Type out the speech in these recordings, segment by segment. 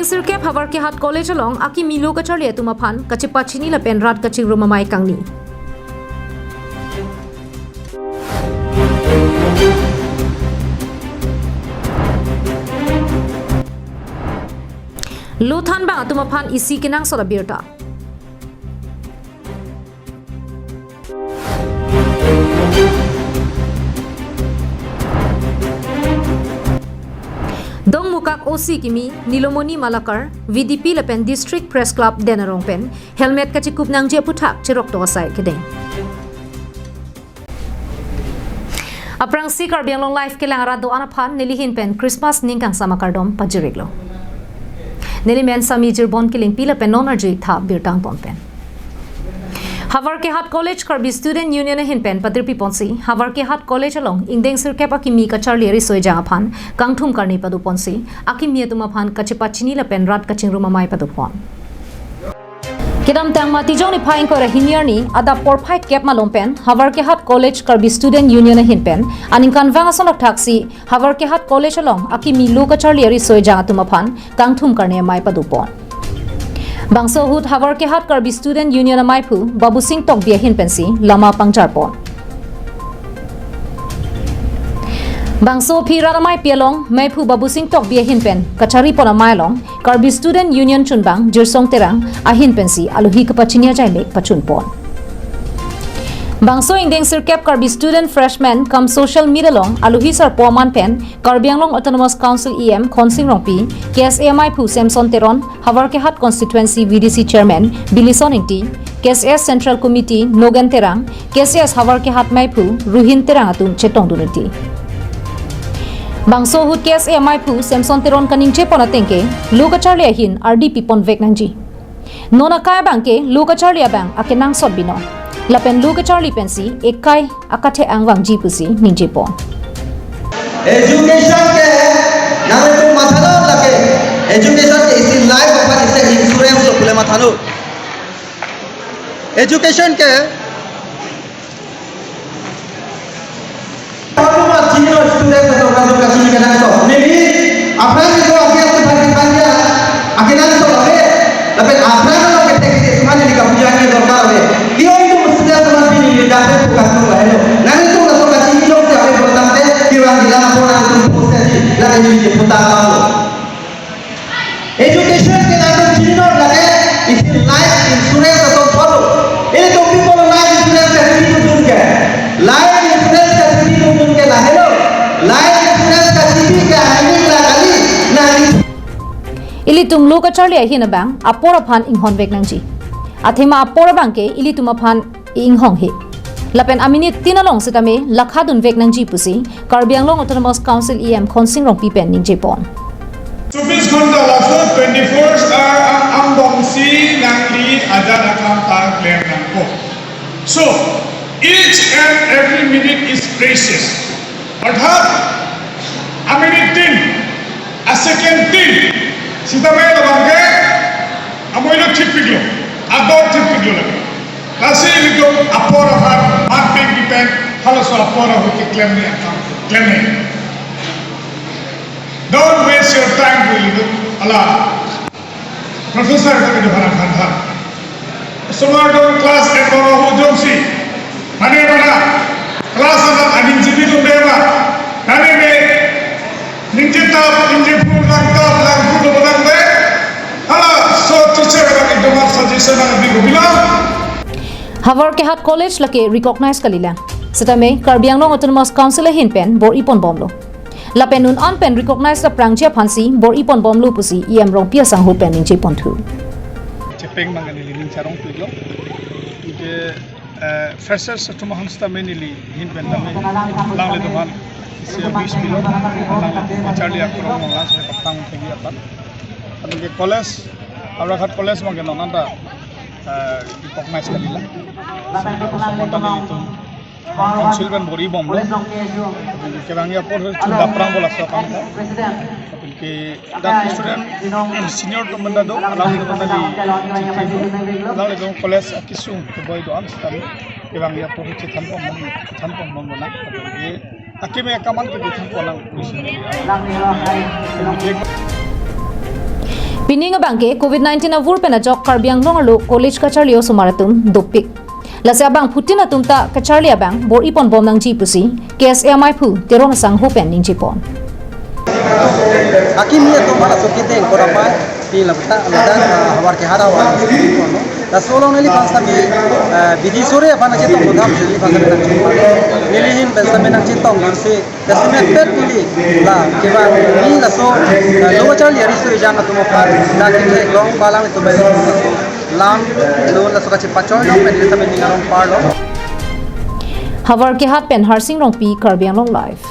sirkep havar ke hat college along aki milo ka charlia tumaphan kachipachini la penrat kaching rumamai kangni Luthan ba tumaphan isi kinang sola birta Dong mukak OC kimi Nilomoni Malakar VDP Lapen District Press Club Denarong Pen helmet kachikup nang je putak chirok to asai kedeng Aprang sikar biang long life kelang rado anaphan nilihin pen Christmas ningkang samakardom pajiriglo Nilimen sami jirbon kiling pila pen nonerji tha birtang pompen Havar ke hat college karbi student union hin pen padirpi ponsi Havar ke hat college along ingdeng sirkep akimi ka charli ri soi jang aphan kangthum karni padu ponsi akimi tuma phan kachipachini la pen rat kaching rumamai padu pon Kidam tang mati jong ni phaing ko ra hinier ni ada por phai kep malom pen Havar ke hat college karbi student union hin pen aning kan wanga sonok thaksi Havar ke hat college along akimi lu ka charli ri soi jang tuma phan kangthum karni mai padu pon Bangso hut Havar ke hat karbi student union amai phu Babu Singh tok bia hin pensi lama pangchar pon Bangso phira amai pialong mai phu Babu Singh tok bia hin pen kachari pon amai long karbi student union chunbang jirsong terang ahin pensi aluhi kapachinia jai mek pachun pon Bangso ingdeng sirkep karbi student freshman kam social media long aluhi sar poman pen Karbianglong Autonomous Council EM Khonsing Rongpi KSAMI phu Samson Teron Havar ke hat constituency VDC chairman Bilison Ingti KSS Central Committee Nogan Terang KSS Havar ke hat mai phu Ruhin Terang atun chetong dunati Bangso hut KSAMI phu Samson Teron kaning che ponatengke luka charlia hin RDP pon veknangji nona kaya bangke luka charlia bang akenang sot bino Lapen lu ke Charlie pensi ekai akathe angwang ji pusi ninje pon Education ke nare tu mathano lage education ke isi life अपन इसे insurance lo pule mathano education ke और senior student तो का जो कसी के ना तो नहीं अपना जो आगे से भाग दिया आगे ना तो है लेकिन अपना लोग के थे सुमाने लिखा पूजा के दरकार है क्यों Dapat bukan tu lah, nanti tu kalau kasih hidup dia ada bertanda, dia orang bilang apa nanti tu proses, lagi dia putar lalu. Education kita tu cina lagi, isi life insurance atau follow. Ini tu people life insurance kasih hidup ke, life insurance kasih hidup ke lah, hello, life insurance kasih hidup ke ini lah kali, nanti. Ili tum lu ka charli ahin bang, apora phan inghon bek nangji. Athema apora bang ke ili tuma phan inghong he. Lapen aminit tinalong sitame lakhadun vek nangji pusi Karbianglong Autonomous Council EM Khonsing Rongpi pen ningje pon 24 घंटा लासो 24 ambong si nangli ada nakam ta claim nangko so each and every minute is precious अर्थात a minute tin a second tin sitame labangke amoilo chipiglo ador chipiglo Nasi itu apora har marketing depend kalau soal apora hoki claim ni account claim ni. Don't waste your time with Allah. Professor kami tu harap hantar. Semua orang kelas ekor hujung si. Mana kelas anak adin jibi tu dewa. Nani ni ninjitap ninjipur lang kudu bedang deh. Kalau so teacher kami tu mar suggestion kami tu bilang. Havar ke hat college lake recognize kalila sitame Karbianglong Autonomous Council hin pen bor ipon bomlo lapenun an pen recognize the prangja phansi bor ipon bomlo pusi em rong pia sang ho pen ning che pon thu chepeng mangani lin charong tuilo ije freshers to mahansta menili hin pen name langle to man se 20 kilo langle charli akrong mangla se patang thegi apan adige college aurahat college mangen nonanda recognize kalila samantali itu council kan bori bomlo kerangnya por chuda prang bola so kan ke da student senior to manda do alang to manda di alang to college akisung to boy do am stan kerangnya por chu thampom bomlo na ke akime kaman ke thampom nang Pining abangke COVID-19 avur penajok karbiang longalu college kacharlio sumaratum dopik. Lase abang putin atumta kacharli abang bor ipon bom nang jipusi KSMI pu terong sang hopen ning jipon. Hakim ni to mala sokite korapa pi labta labda hawar ke hara wa no da solong neli bangsa bi bidi sore apana je to bodham neli bangsa menang chimpa neli hin bangsa menang chitong nurse dasmet pet neli la keba ni la so lo chal yari so jana to mopa na ke long balang to be lam lo la so ka chipa choi no pe sa men ngarong par lo Hawar ke hat pen harsing rong pi karbiang long live.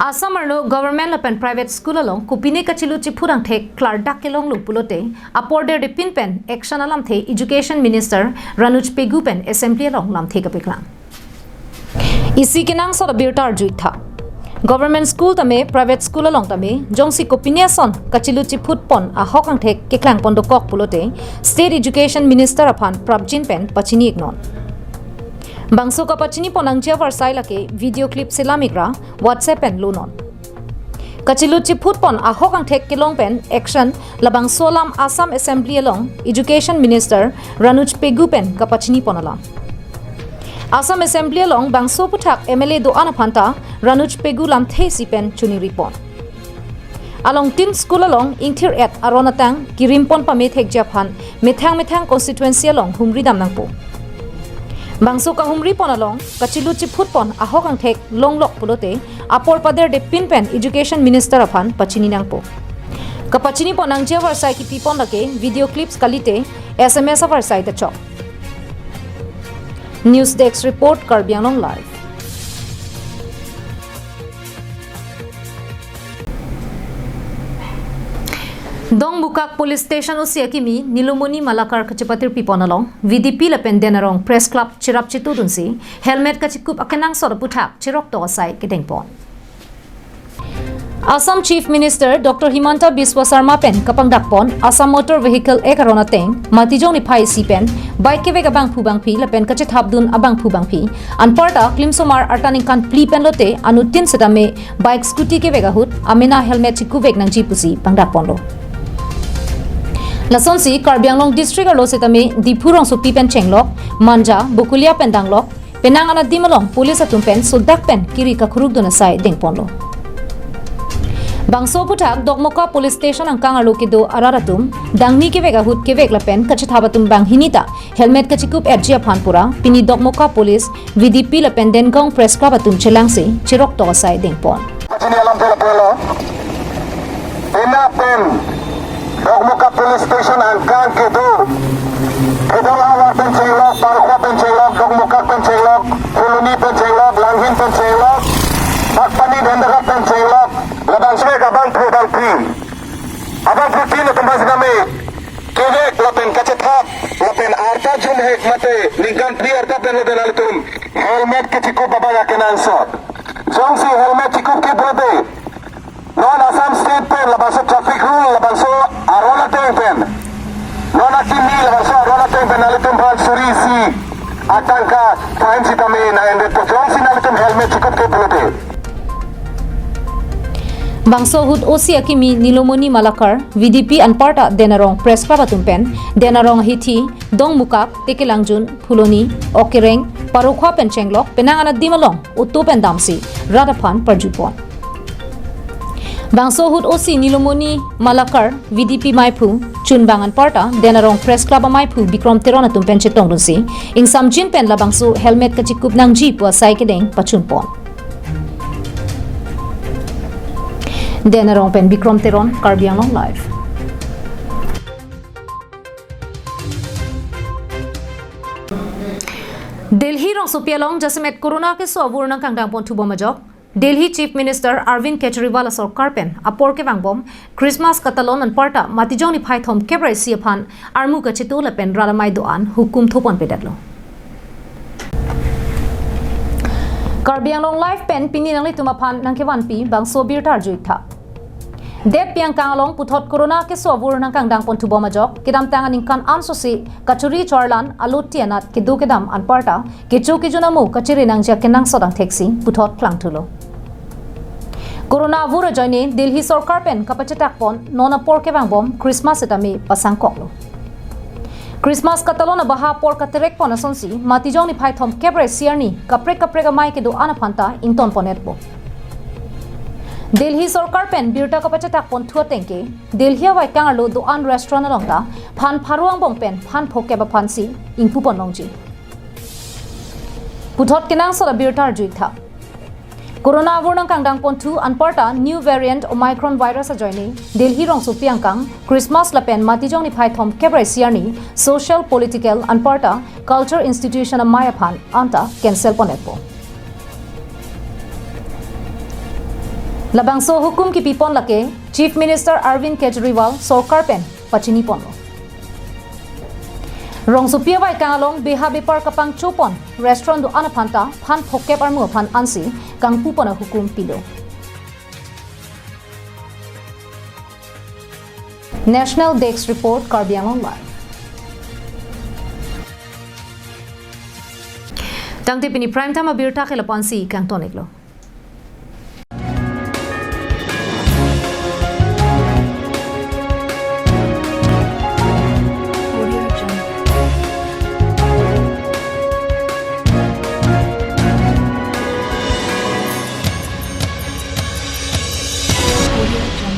Asamarlo government lapen private school along kupine kachilu chipurang thek klardak kelong lu pulote aporde de pinpen action alam the education minister Ranuj Pegupen assembly along lam the kapiklang isi kinang sor birtar juitha government school tame private school along tame jongsi kupine son kachilu chiput pon a hokang thek keklang pondokok pulote state education minister aphan Prabjin pen pachini ignon Bangso ka pachini ponang javar sailake video clip silamikra WhatsApp pen lunon. Kachilu chiput pon ahokang thek kilong pen action labang solam Assam Assembly along Education Minister Ranuj Pegu pen ka pachini ponalam. Assam Assembly along bangso puthak MLA do anaphanta Ranuj Pegu lam thesi pen chuni ripon. Along tin school along ingthir at aronatang kirimpon pame thek japhan methang constituency along humri dam nangpo. Bangso ka humri pon along kachilu chiput pon ahokang thek longlok pulote apor pader de pinpen education minister aphan pachini nangpo ka pachini pon ang javar sai ki pipon lake video clips kalite SMS avar sai da chok News Desk report Karbiang Long live Dong Bukak Police Station usia kimi Nilumoni Malakar kacipatir piponalong VDP lapen denarong Press Club chirap chitudunsi helmet kachikup akenang sor puthak chirok to asai kedengpon Assam Chief Minister Dr. Himanta Biswa Sarma pen kapangdakpon Assam Motor Vehicle ekarona teng matijong ni phai si pen bike kevek abang phubang phi lapen kachithapdun abang phubang phi anparta klimsomar artaning kan pli pen lote anutin setame bike scooty kevek ahut amena helmet chikuvek nang jipusi pangdakpon lo Lasonsi Karbiang Long District alo setame Dipurong su pipen chenglok manja bukulia pendanglok penang ana dimalong police atumpen sudak pen kiri ka khuruk dona sai dengponlo Bangso puthak Dokmoka Police Station ang kangalu kido araratum dangni kevek ahut kevek lapen kachithabatum bang hinita helmet kachikup erjia phanpura pini Dokmoka Police VDP lapen dengong press club atum chelangse chirok to sai dengpon Sini alam pelo pen Dokmoka Police Station angkang gitu. Kedua awak pencelok, Parkwa pencelok, Dokmoka pencelok, Kuluni pencelok, Langhin pencelok, Bakpani dan Dekat pencelok, Labang Swe Abang Pudal Pri. Abang Putih na tumbas kami. Kevek lapen kacethap, lapen arta jumhek mate, lingkan pri arta pen lapen alitum. Helmet kecikup babaga kenansot. Jongsi helmet cikup ke brode. Non Assam State pen labanso traffic rule labanso arona pen non akimi labanso arona pen alitum bal suri si atangka crime sitame na ende to jong sinalitum helmet chikup ke pulote Bangso hut osi akimi Nilomoni Malakar VDP anparta denarong press club atumpen denarong hithi Dongmukak tekelangjun Phuloni Okereng Parokwa pen chenglok penangana dimalong utto pen damsi radaphan parjupon Bangso hut osi Nilomoni Malakar VDP Maipu Chunbangan Parta denarong press club Maipu Bikrom Terona tumpen chetong dunsi ing samjin pen la bangso helmet kachikup nang jeep wa sai kedeng pachunpon denarong pen Bikrom Teron Karbiang Long live Delhi rong sopialong jasmet corona ke so avurna kangdang pon thubo majok Delhi Chief Minister Arvind Kejriwal sarkar pen apor ke wangbom Christmas katalon an parta matijong ni phai thom kebre siaphan armu ka chitula pen ralamai doan hukum thopon pedatlo Karbiang Long live pen pini nangli tumaphan nangkewan pi bang sobir tar juitha Dep piang kang along puthot corona ke so avur nang kang dang pon thubo majok kidam tang aning kan ansosi kachuri chorlan alutianat kidu kedam anparta kichu kijunamu kachiri nang ja kenang sodang taxi puthot klang thulo corona avur joine Delhi sarkar pen kapachetak pon nona por ke bang bom Christmas etami pasang koklo Christmas katalona baha por katerek pon asonsi matijong ni phai thom kebre siarni kapre kapre ga mai ke do anaphanta inton ponet bo Delhi sarkar pen birta kapachetak pon thua tengke Delhi wai kangarlo do an restaurant alongta phan pharuang bong pen phan phoke ba phansi ingpu pon longji puthot kenang sola birtar juitha corona avurnang kangdang pon thu anparta new variant omicron virus a joini Delhi rong supiang kang Christmas la pen matijong ni phai thom kebre siarni social political anparta culture institution a maya phan anta cancel ponepo Labangso hukum ki pipon lake Chief Minister Arvind Kejriwal sarkar pen pachini ponlo Rong supia wai kangalong beha bepar kapang chupon restaurant do anaphanta phan phokep armu phan ansi kangpu pona hukum pilo National Desk Report Karbiang Live Tangte pini prime time abirta khela pansi kang toniklo Audio Jungle.